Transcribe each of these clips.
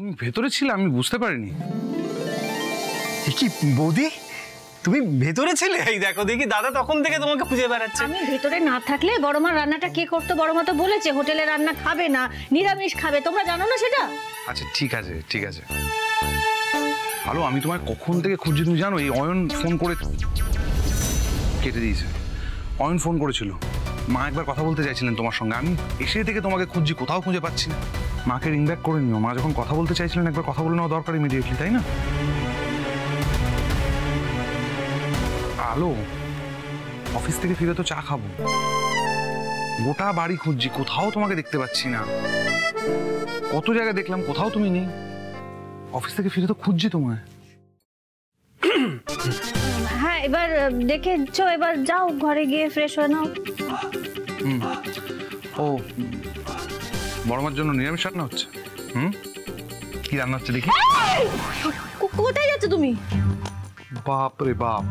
তুমি ভেতরে ছিলে, আমি বুঝতে পারিনি। কি বৌদি, তুমি ভেতরে ছিলে? এই দেখো দেখি দাদা তখন থেকে তোমাকে খুঁজে বেড়াচ্ছে। আমি ভেতরে না থাকলে বড়মার রান্নাটা কে করতো? বড়মা তো বলেছে হোটেলে রান্না খাবে না, নিরামিষ খাবে। তোমরা জানো না সেটা? আচ্ছা ঠিক আছে ঠিক আছে, ভালো। আমি তোমায় কখন থেকে খুঁজছি তুমি জানো? এই অয়ন ফোন করে কেটে দিয়েছে। অয়ন ফোন করেছিল, মা একবার কথা বলতে চাইছিলেন তোমার সঙ্গে। আমি এসে থেকে তোমাকে খুঁজছি, কোথাও খুঁজে পাচ্ছি না। মাকে রিং ব্যাক করে নিও, মা যখন কথা বলতে চাইছিলেন একবার কথা বলে নেওয়া দরকার ইমিডিয়েটলি, তাই না? আলো, অফিস থেকে ফিরে তো চা খাবো, গোটা বাড়ি খুঁজছি, কোথাও তোমাকে দেখতে পাচ্ছি না। কত জায়গায় দেখলাম, কোথাও তুমি নেই। অফিস থেকে ফিরে তো খুঁজছি তোমায়। হ্যাঁ এবার দেখেছো, এবার যাও ঘরে গিয়ে ফ্রেশ হয়ে নাও। ও বড়মার জন্য নিরামিষ রান্না হচ্ছে? কি রান্না হচ্ছে দেখি? কোথায় যাচ্ছ তুমি? বাপ রে বাপ,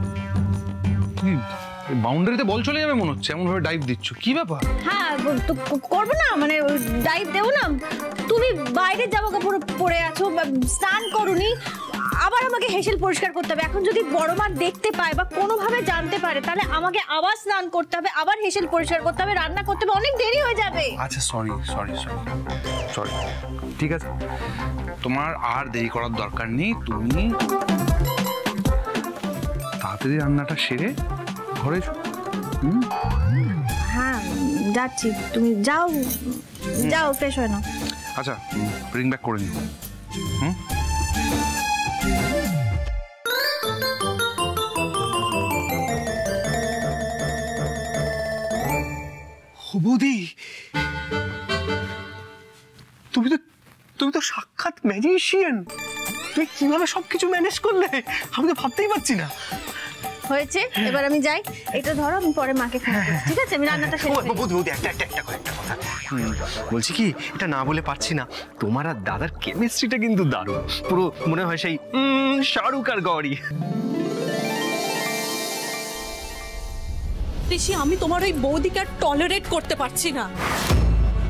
বাউন্ডারিতে বল চলে যাবে মনে হচ্ছে, এমন ভাবে ডাইভ দিচ্ছ, কি ব্যাপার? হ্যাঁ করবো না, মানে ডাইভ দেবো না? তুমি বাইরে জামা কাপড় পরে আছো, স্নান করোনি, আবার আমাকে হেসেল পরিষ্কার করতে হবে। এখন যদি বড়মা দেখতে পায় বা কোনোভাবে জানতে পারে, তাহলে আমাকে আবার স্নান করতে হবে, আবার হেসেল পরিষ্কার করতে হবে, রান্না করতে হবে, অনেক দেরি হয়ে যাবে। আচ্ছা সরি সরি সরি সরি, ঠিক আছে, তোমার আর দেরি করার দরকার নেই। তুমি তাড়াতাড়ি রান্নাটা সেরে ঘরে এসো। হ্যাঁ যাচ্ছি, তুমি যাও যাও ফ্রেশ হয়ে নাও। আচ্ছা রিং ব্যাক করে নিও। বৌদি, তুমি তো সাক্ষাৎ ম্যাজিশিয়ান। তুমি কিভাবে সবকিছু ম্যানেজ করলে আমি তো ভাবতেই পারছি না। হয়েছে, এবার আমি যাই। এটা ধরো, আমি পরে মাকে ফোন করব, ঠিক আছে? আমি রান্নাটা শেষ করি। বৌদি একটা কথা বলছি, কি এটা না বলে পারছি না, তোমার আর দাদার কেমিস্ট্রিটা কিন্তু দারুণ। পুরো মনে হয় সেই শাহরুখ আর গৌরী। ঋষি, আমি তোমার ওই বৌদিকে আর টলারেট করতে পারছি না।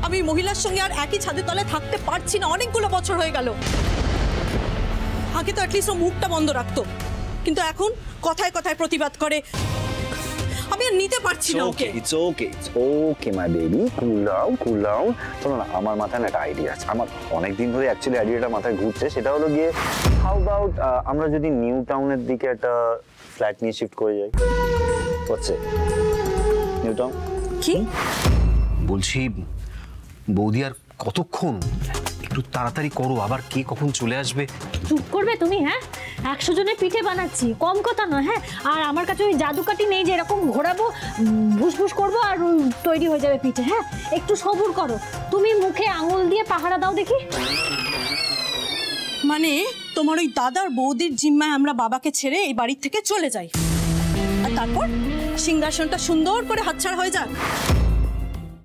আমি মহিলার সঙ্গে আর একই ছাদের তলায় থাকতে পারছি না, অনেকগুলো বছর হয়ে গেল। আগে তো অ্যাটলিস্ট ও মুখটা বন্ধ রাখতো, কিন্তু এখন কথায় কথায় প্রতিবাদ করে। আমি আর নিতে পারছি না okay. It's okay my baby, cool down. শোনো না, আমার মাথায় একটা আইডিয়া আছে। আমার অনেক দিন ধরে অ্যাকচুয়ালি আইডিয়াটা মাথায় ঘুরছে। সেটা হলো গিয়ে, হাউ অ্যাবাউট আমরা যদি নিউ টাউনের দিকে একটা ফ্ল্যাট নিয়ে শিফট করে যাই? হচ্ছে নিউ টাউন কি বলছি বৌদি, আর কতক্ষণ? একটু তাড়াতাড়ি করো, আবার কে কখন চলে আসবে। চুপ করবে তুমি? হ্যাঁ 100 জনের পিঠে বানাচ্ছি, কম কথা নয়। হ্যাঁ আর আমার কাছে ওই জাদুকাঠি নেই যে এরকম ঘোরাবো, ভুসভুস করবো আর তৈরি হয়ে যাবে পিঠে। হ্যাঁ একটু সবুর করো। তুমি মুখে আঙুল দিয়ে পাহারা দাও দেখি। মানে তোমার ওই দাদার বৌদির জিম্মায় আমরা বাবাকে ছেড়ে এই বাড়ির থেকে চলে যাই, আর তারপর সিংহাসনটা সুন্দর করে হাতছাড়া হয়ে যাক?